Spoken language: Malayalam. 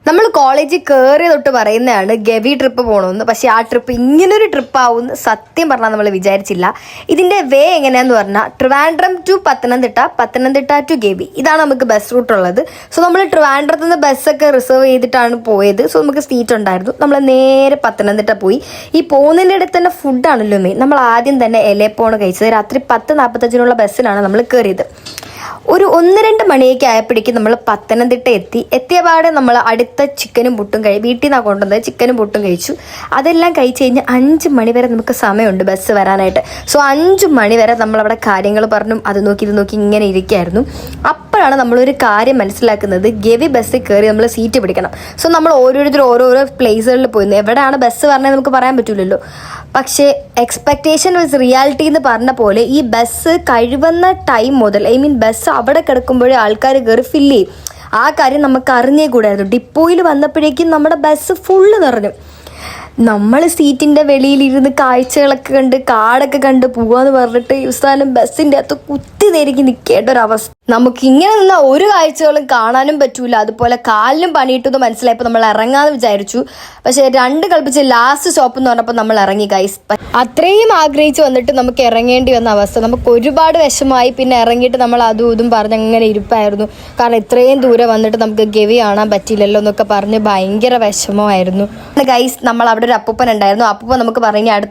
നമ്മൾ കോളേജിൽ കയറിയ തൊട്ട് പറയുന്നതാണ് ഗവി ട്രിപ്പ് പോകണമെന്ന്. പക്ഷേ ആ ട്രിപ്പ് ഇങ്ങനൊരു ട്രിപ്പ് ആവുമെന്ന് സത്യം പറഞ്ഞാൽ നമ്മൾ വിചാരിച്ചില്ല. ഇതിൻ്റെ വേ എങ്ങനെയാന്ന് പറഞ്ഞാൽ ട്രിവാൻഡ്രം ടു പത്തനംതിട്ട, പത്തനംതിട്ട ടു ഗവി, ഇതാണ് നമുക്ക് ബസ് റൂട്ട് ഉള്ളത്. സോ നമ്മൾ ട്രിവാൻഡ്രത്ത് നിന്ന് ബസ്സൊക്കെ റിസർവ് ചെയ്തിട്ടാണ് പോയത്. സോ നമുക്ക് സീറ്റ് ഉണ്ടായിരുന്നു. നമ്മൾ നേരെ പത്തനംതിട്ട പോയി. ഈ പോകുന്നതിൻ്റെ ഇടയിൽ തന്നെ ഫുഡാണല്ലോ മെയിൻ. നമ്മൾ ആദ്യം തന്നെ എലയപ്പോണ് കഴിച്ചത്. രാത്രി 10:45 ബസ്സിലാണ് നമ്മൾ കയറിയത്. ഒരു 1-2 മണിയൊക്കെ ആയപ്പോഴേക്കും നമ്മൾ പത്തനംതിട്ട എത്തിയ പാടെ നമ്മൾ അടുത്ത ചിക്കനും പുട്ടും വീട്ടിൽ നിന്നാണ് കൊണ്ടുവന്നത്. ചിക്കനും പുട്ടും കഴിച്ചു. അതെല്ലാം കഴിച്ച് കഴിഞ്ഞ് 5 മണി വരെ നമുക്ക് സമയമുണ്ട് ബസ് വരാനായിട്ട്. സോ 5 മണി വരെ നമ്മളവിടെ കാര്യങ്ങൾ പറഞ്ഞു അത് നോക്കി ഇത് നോക്കി ഇങ്ങനെ ഇരിക്കുകയായിരുന്നു. അപ്പോഴാണ് നമ്മളൊരു കാര്യം മനസ്സിലാക്കുന്നത്, ഗവി ബസ്സിൽ കയറി നമ്മൾ സീറ്റ് പിടിക്കണം. സോ നമ്മൾ ഓരോരുത്തരും ഓരോരോ പ്ലേസുകളിൽ പോയിരുന്നു. എവിടെയാണ് ബസ് പറഞ്ഞത് നമുക്ക് പറയാൻ പറ്റില്ലല്ലോ. പക്ഷേ എക്സ്പെക്റ്റേഷൻ വിസ് റിയാലിറ്റി എന്ന് പറഞ്ഞ പോലെ ഈ ബസ് കഴിയുന്ന ടൈം മുതൽ ബസ് അവിടെ കിടക്കുമ്പോഴേ ആൾക്കാർ കയറി ഫില്ല് ചെയ്യും. ആ കാര്യം നമുക്ക് അറിഞ്ഞേ കൂടായിരുന്നു. ഡിപ്പോയിൽ വന്നപ്പോഴേക്കും നമ്മുടെ ബസ് ഫുള്ള് നിറഞ്ഞു. നമ്മൾ സീറ്റിൻ്റെ വെളിയിലിരുന്ന് കാഴ്ചകളൊക്കെ കണ്ട് കാടൊക്കെ കണ്ട് പോവാന്ന് പറഞ്ഞിട്ട് അവസാനം ബസ്സിൻ്റെ അകത്ത് കുത്തിനെരുക്കി നിൽക്കേണ്ട ഒരവസ്ഥ. നമുക്ക് ഇങ്ങനെ നിന്നാൽ ഒരു കാഴ്ചകളും കാണാനും പറ്റൂല. അതുപോലെ കാലിനും പണിയിട്ടെന്ന് മനസ്സിലായപ്പോൾ നമ്മൾ ഇറങ്ങാമെന്ന് വിചാരിച്ചു. പക്ഷേ 2 കളിപ്പിച്ച് ലാസ്റ്റ് സ്റ്റോപ്പ് എന്ന് പറഞ്ഞപ്പോൾ നമ്മൾ ഇറങ്ങി ഗൈസ്. അത്രയും ആഗ്രഹിച്ച് വന്നിട്ട് നമുക്ക് ഇറങ്ങേണ്ടി വന്ന അവസ്ഥ. നമുക്ക് ഒരുപാട് വിഷമമായി. പിന്നെ ഇറങ്ങിയിട്ട് നമ്മൾ അതും ഇതും പറഞ്ഞ് അങ്ങനെ ഇരിപ്പായിരുന്നു. കാരണം ഇത്രയും ദൂരെ വന്നിട്ട് നമുക്ക് ഗവി കാണാൻ പറ്റിയില്ലല്ലോ എന്നൊക്കെ പറഞ്ഞ് ഭയങ്കര വിഷമമായിരുന്നു ഗൈസ്. നമ്മൾ അവിടെ ഒരു അപ്പൂപ്പൻ ഉണ്ടായിരുന്നു. അപ്പൂപ്പൻ നമുക്ക് പറഞ്ഞു അടുത്ത